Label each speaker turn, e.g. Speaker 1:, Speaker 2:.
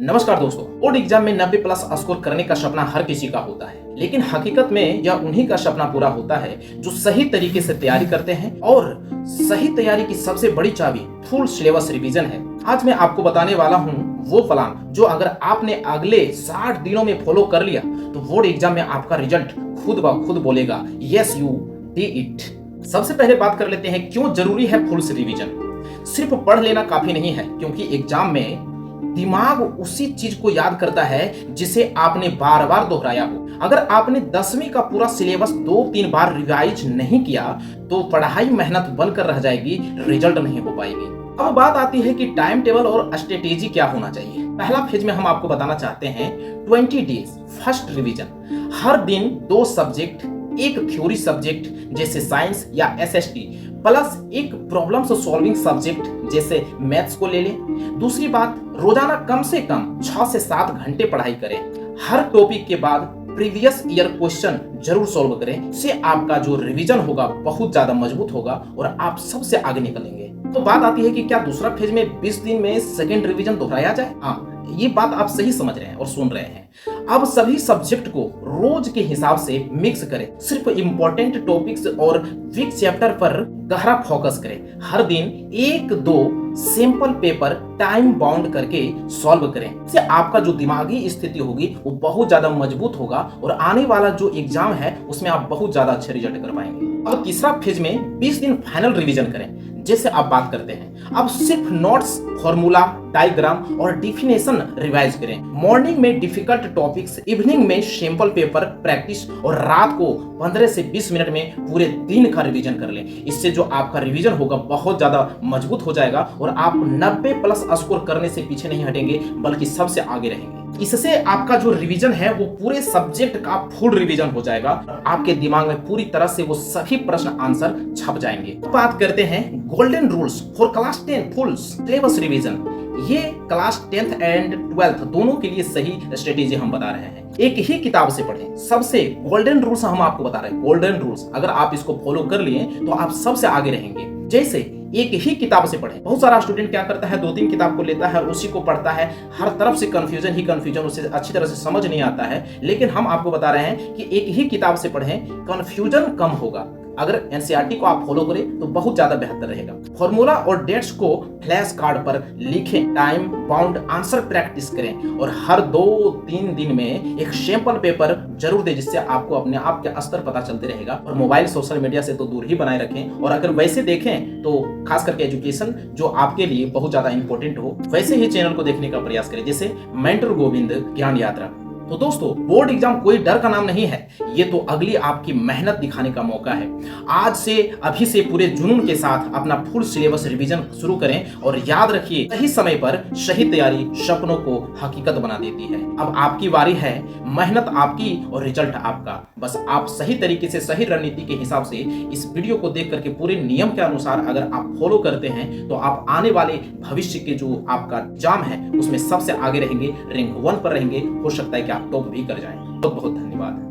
Speaker 1: नमस्कार दोस्तों। Board exam में 90 प्लस स्कोर करने का सपना हर किसी का होता है, लेकिन हकीकत में यह उन्हीं का सपना पूरा होता है जो सही तरीके से तैयारी करते हैं। और सही तैयारी की सबसे बड़ी चाबी फुल सिलेबस रिवीजन है। आज मैं आपको बताने वाला हूँ वो प्लान जो अगर आपने अगले 60 दिनों में फॉलो कर लिया तो बोर्ड एग्जाम में आपका रिजल्ट खुद ब खुद बोलेगा यस यू डिड इट। सबसे पहले बात कर लेते हैं क्यों जरूरी है फुल रिवीजन। सिर्फ पढ़ लेना काफी नहीं है, क्योंकि एग्जाम में दिमाग उसी चीज को याद करता है जिसे आपने बार बार दोहराया हो। अगर आपने 10वीं का पूरा सिलेबस 2-3 बार रिवाइज नहीं किया तो पढ़ाई मेहनत बनकर रह जाएगी, रिजल्ट नहीं हो पाएगी। अब बात आती है कि टाइम टेबल और स्ट्रेटेजी क्या होना चाहिए। पहला फेज में हम आपको बताना चाहते हैं 20 डेज फर्स्ट रिवीजन। हर दिन 2 सब्जेक्ट, एक थ्योरी सब्जेक्ट जैसे साइंस या एसएसटी प्लस एक प्रॉब्लम सॉल्विंग सब्जेक्ट जैसे मैथ्स को ले लें। दूसरी बात, रोजाना कम से कम 6 से 7 घंटे पढ़ाई करें। हर टॉपिक के बाद प्रीवियस ईयर क्वेश्चन जरूर सॉल्व करें। इससे आपका जो रिवीजन होगा बहुत ज्यादा मजबूत होगा और आप सबसे आगे निकलेंगे। तो बात आती है कि क्या दूसरा फेज में 20 दिन में सेकेंड रिवीजन दोहराया जाए? हाँ, ये बात आप सही समझ रहे हैं और सुन रहे हैं। अब सभी सब्जेक्ट को रोज के हिसाब से मिक्स करें। सिर्फ इंपॉर्टेंट टॉपिक्स और वीक चैप्टर पर गहरा फोकस करें। हर दिन 1-2 सिंपल पेपर टाइम बाउंड करके सॉल्व करें। इससे आपका जो दिमागी स्थिति होगी वो बहुत ज्यादा मजबूत होगा और आने वाला जो एग्जाम है उसमें आप बहुत ज्यादा अच्छे रिजल्ट कर पाएंगे। अब तीसरा फेज में 20 दिन फाइनल रिवीजन करें। जैसे आप बात करते हैं, अब सिर्फ नोट्स, फॉर्मूला, डायग्राम और डिफिनेशन रिवाइज करें। मॉर्निंग में डिफिकल्ट टॉपिक्स, इवनिंग में सिंपल पेपर प्रैक्टिस और रात को 15 से 20 मिनट में पूरे दिन का रिवीजन कर लें। इससे जो आपका रिवीजन होगा बहुत ज्यादा मजबूत हो जाएगा और आप 90 प्लस स्कोर करने से पीछे नहीं हटेंगे बल्कि सबसे आगे रहेंगे। इससे आपका जो रिवीजन है वो पूरे सब्जेक्ट का फुल रिवीजन हो जाएगा। आपके दिमाग में पूरी तरह से वो सभी प्रश्न आंसर छप जाएंगे। तो बात करते हैं golden rules for class 10 full syllabus revision. ये क्लास 10th एंड 12th दोनों के लिए सही स्ट्रेटेजी हम बता रहे हैं। एक ही किताब से पढ़ें। सबसे गोल्डन रूल्स हम आपको बता रहे हैं। गोल्डन रूल्स अगर आप इसको फॉलो कर लिए तो आप सबसे आगे रहेंगे। जैसे एक ही किताब से पढ़ें। बहुत सारा स्टूडेंट क्या करता है, 2-3 किताब को लेता है और उसी को पढ़ता है। हर तरफ से कंफ्यूजन ही कंफ्यूजन, उसे अच्छी तरह से समझ नहीं आता है। लेकिन हम आपको बता रहे हैं कि एक ही किताब से पढ़ें, कंफ्यूजन कम होगा। अगर एनसीईआरटी को आप फॉलो करें तो बहुत ज्यादा बेहतर रहेगा। फॉर्मूला और डेट्स को फ्लैश कार्ड पर लिखें, टाइम बाउंड आंसर प्रैक्टिस करें और हर 2-3 दिन में एक सैंपल पेपर जरूर दें, जिससे आपको अपने आप के स्तर पता चलते रहेगा। और मोबाइल सोशल मीडिया से तो दूर ही बनाए रखें। और अगर वैसे देखें तो खास करके एजुकेशन जो आपके लिए बहुत ज्यादा इंपॉर्टेंट हो, वैसे ही चैनल को देखने का प्रयास करें, जैसे मेंटर गोविंद ज्ञान यात्रा। तो दोस्तों, बोर्ड एग्जाम कोई डर का नाम नहीं है, ये तो अगली आपकी मेहनत दिखाने का मौका है। आज से अभी से पूरे जुनून के साथ अपना फुल सिलेबस रिवीजन शुरू करें और याद रखिए, सही समय पर सही तैयारी सपनों को हकीकत बना देती है। अब आपकी बारी है, मेहनत आपकी और रिजल्ट आपका। बस आप सही तरीके से, सही रणनीति के हिसाब से इस वीडियो को देख करके पूरे नियम के अनुसार अगर आप फॉलो करते हैं तो आप आने वाले भविष्य के जो आपका एग्जाम है उसमें सबसे आगे रहेंगे, रैंक 1 पर रहेंगे। हो सकता है कि आप टॉप भी कर जाएं। बहुत बहुत धन्यवाद।